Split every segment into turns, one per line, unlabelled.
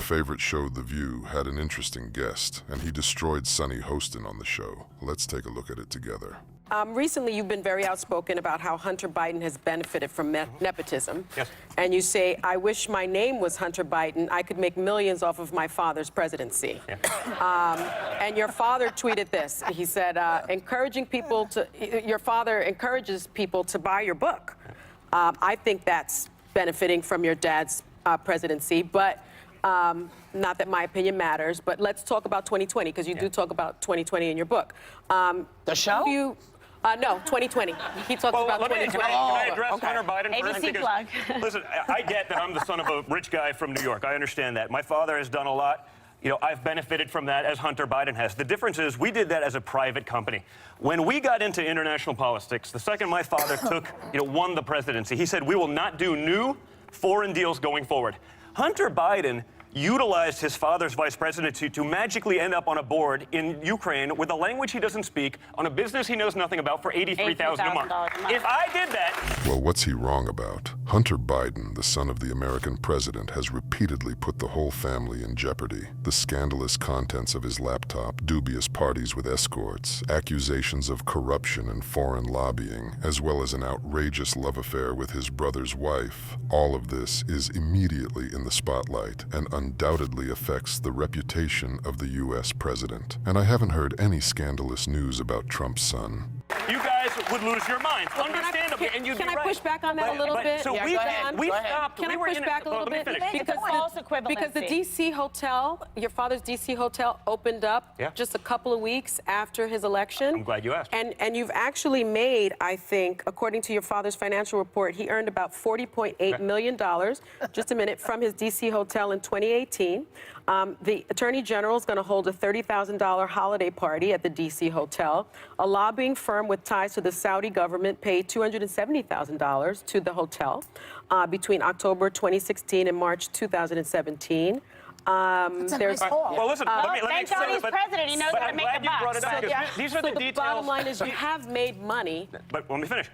Our favorite show, The View, had an interesting guest, and he destroyed Sunny Hostin on the show. Let's take a look at it together.
Recently, you've been very outspoken about how Hunter Biden has benefited from nepotism.
Yes.
And you say, I wish my name was Hunter Biden. I could make millions off of my father's presidency.
Yeah.
And your father tweeted this. He said, your father encourages people to buy your book. I think that's benefiting from your dad's presidency, but not that my opinion matters, but let's talk about 2020, because you do talk about 2020 in your book.
The show?
No, 2020. He talks about 2020.
Can I address Hunter Biden first?
ABC plug.
Listen, I get that I'm the son of a rich guy from New York. I understand that. My father has done a lot. You know, I've benefited from that as Hunter Biden has. The difference is we did that as a private company. When we got into international politics, the second my father won the presidency, he said, we will not do new foreign deals going forward. Hunter Biden utilized his father's vice presidency to magically end up on a board in Ukraine with a language he doesn't speak, on a business he knows nothing about, for $83,000 a month. If I did that...
Well, what's he wrong about? Hunter Biden, the son of the American president, has repeatedly put the whole family in jeopardy. The scandalous contents of his laptop, dubious parties with escorts, accusations of corruption and foreign lobbying, as well as an outrageous love affair with his brother's wife. All of this is immediately in the spotlight and undoubtedly affects the reputation of the U.S. president. And I haven't heard any scandalous news about Trump's son.
You guys would lose your minds, understandably, and you'd be right.
Can I push back on that a little bit?
So we stopped.
Can I push back a little bit? Because the D.C. hotel, your father's D.C. hotel, opened up just a couple of weeks after his election.
I'm glad you asked.
And you've actually made, I think, according to your father's financial report, he earned about $40.8 million, just a minute, from his D.C. hotel in 2018. The Attorney General is going to hold a $30,000 holiday party at the D.C. hotel. A lobbying firm with ties to the Saudi government paid $270,000 to the hotel between October 2016 and March 2017.
Well, listen, let me
thank God he's president. He knows how to make a
buck. These are the details.
The bottom line is you have made money.
But let me finish.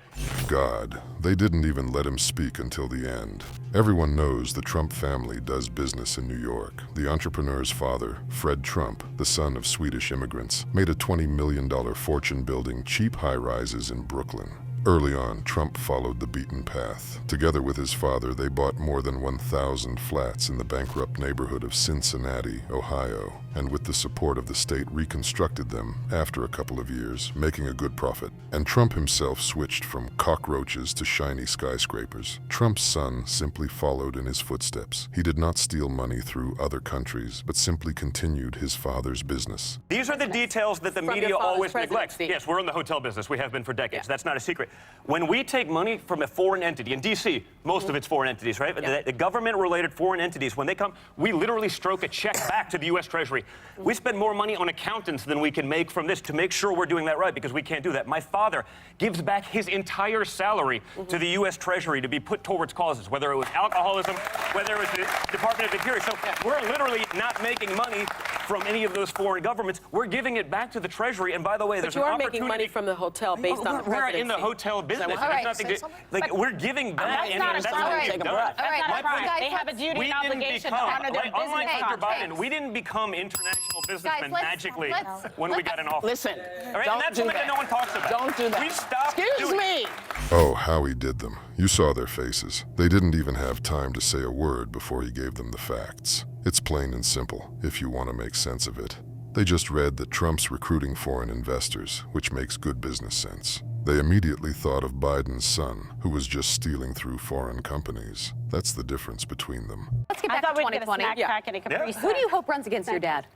God, they didn't even let him speak until the end. Everyone knows the Trump family does business in New York. The entrepreneur's father, Fred Trump, the son of Swedish immigrants, made a $20 million fortune building cheap high-rises in Brooklyn. Early on, Trump followed the beaten path. Together with his father, they bought more than 1,000 flats in the bankrupt neighborhood of Cincinnati, Ohio, and with the support of the state, reconstructed them after a couple of years, making a good profit. And Trump himself switched from cockroaches to shiny skyscrapers. Trump's son simply followed in his footsteps. He did not steal money through other countries, but simply continued his father's business.
These are the details that the media always neglects. Yes, we're in the hotel business. We have been for decades. That's not a secret. When we take money from a foreign entity, in D.C., most of it's foreign entities, right? The government-related foreign entities, when they come, we literally stroke a check back to the U.S. Treasury. We spend more money on accountants than we can make from this to make sure we're doing that right, because we can't do that. My father gives back his entire salary to the U.S. Treasury to be put towards causes, whether it was alcoholism, whether it was the Department of Interior. So we're literally not making money from any of those foreign governments. We're giving it back to the Treasury. And by the way, there's an opportunity.
But you are making money from the hotel based on the presidency.
We're in the hotel business.
All right,
we're giving back.
That's not a crime.
Take a breath.
That's not a crime. They have a duty and obligation to honor their business
unlike Hunter
contracts.
Biden, we didn't become international businessmen magically when we got in office.
Listen,
All right? And that's something that no one talks about.
Don't do that.
We stopped
Excuse me.
Oh, how he did them. You saw their faces. They didn't even have time to say a word before he gave them the facts. It's plain and simple, if you want to make sense of it. They just read that Trump's recruiting foreign investors, which makes good business sense. They immediately thought of Biden's son, who was just stealing through foreign companies. That's the difference between them.
Let's get back to 2020. Who do you hope runs against your dad?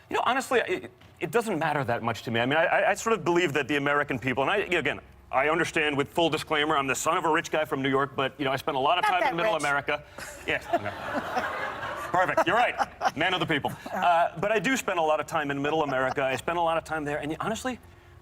You know, honestly, it doesn't matter that much to me. I mean, I sort of believe that the American people, and again, I understand, with full disclaimer, I'm the son of a rich guy from New York, but, I spent a lot of time in Middle America. Yes. Perfect. You're right. Man of the people. But I do spend a lot of time in Middle America. I spend a lot of time there. And honestly,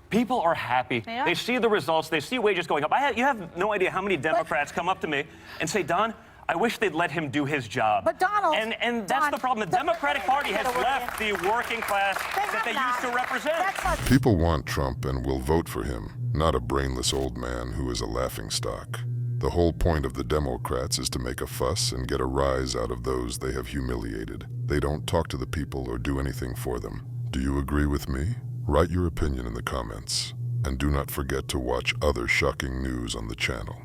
people are happy.
Yeah.
They see the results. They see wages going up. You have no idea how many Democrats come up to me and say, Don, I wish they'd let him do his job.
But Donald...
And that's the problem. The Democratic Party has left the working class that they used to represent.
People want Trump and will vote for him, not a brainless old man who is a laughingstock. The whole point of the Democrats is to make a fuss and get a rise out of those they have humiliated. They don't talk to the people or do anything for them. Do you agree with me? Write your opinion in the comments. And do not forget to watch other shocking news on the channel.